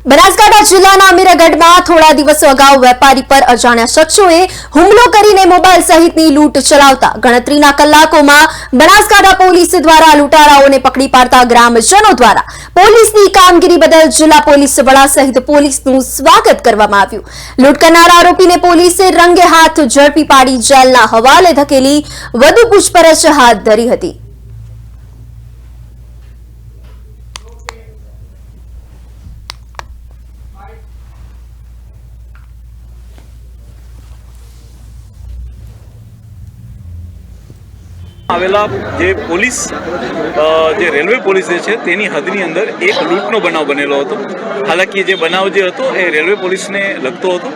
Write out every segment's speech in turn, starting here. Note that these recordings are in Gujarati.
બનાસકાંઠા જિલ્લાના અમીરગઢમાં થોડા દિવસો અગાઉ વેપારી પર અજાણ્યા શખ્સોએ હુમલો કરીને મોબાઈલ સહિતની લૂંટ ચલાવતા ગણતરીના કલાકોમાં બનાસકાંઠા પોલીસ દ્વારા લૂંટારાઓને પકડી પાડતા ગ્રામજનો દ્વારા પોલીસની કામગીરી બદલ જિલ્લા પોલીસ વડા સહિત પોલીસનું સ્વાગત કરવામાં આવ્યું। લૂંટ કરનાર આરોપીને પોલીસે રંગે હાથ ઝડપી પાડી જેલના હવાલે ધકેલી વધુ પૂછપરછ હાથ ધરી હતી। આવેલા જે પોલીસ જે રેલવે પોલીસ છે તેની હદની અંદર એક લૂંટનો બનાવ બનેલો હતો। હાલાકી જે બનાવ જે હતો એ રેલવે પોલીસને લગતો હતો,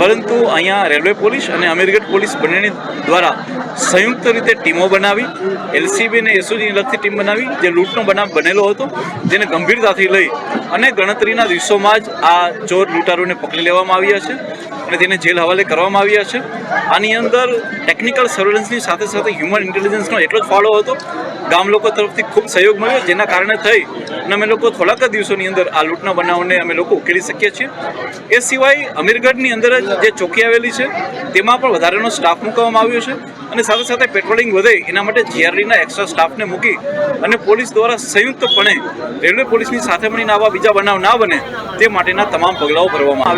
પરંતુ અહીંયા રેલવે પોલીસ અને અમીરગઢ પોલીસ બંનેની દ્વારા સંયુક્ત રીતે ટીમો બનાવી એલસીબી અને એસઓજીની લગતી ટીમ બનાવી જે લૂંટનો બનાવ બનેલો હતો જેને ગંભીરતાથી લઈ અને ગણતરીના દિવસોમાં જ આ ચોર લૂંટારોને પકડી લેવામાં આવ્યા છે અને તેને જેલ હવાલે કરવામાં આવ્યા છે। આની અંદર ટેકનિકલ સર્વેલન્સની સાથે સાથે હ્યુમન ઇન્ટેલિજન્સનો એટલો જ ફાળો હતો। ગામ લોકો તરફથી ખૂબ સહયોગ મળ્યો, જેના કારણે થઈ અને અમે લોકો થોડાક જ દિવસોની અંદર આ લૂંટના બનાવને અમે લોકો ઉકેલી શકીએ છીએ। એ સિવાય અમીરગઢની અંદર જ જે ચોકી આવેલી છે તેમાં પણ વધારાનો સ્ટાફ મૂકવામાં આવ્યો છે અને સાથે સાથે પેટ્રોલિંગ વધે એના માટે જીઆરડીના એક્સ્ટ્રા સ્ટાફને મૂકી અને પોલીસ દ્વારા સંયુક્તપણે રેલવે પોલીસની સાથે મળીને આવા બીજા બનાવ ના બને તે માટેના તમામ પગલાઓ ભરવામાં આવે।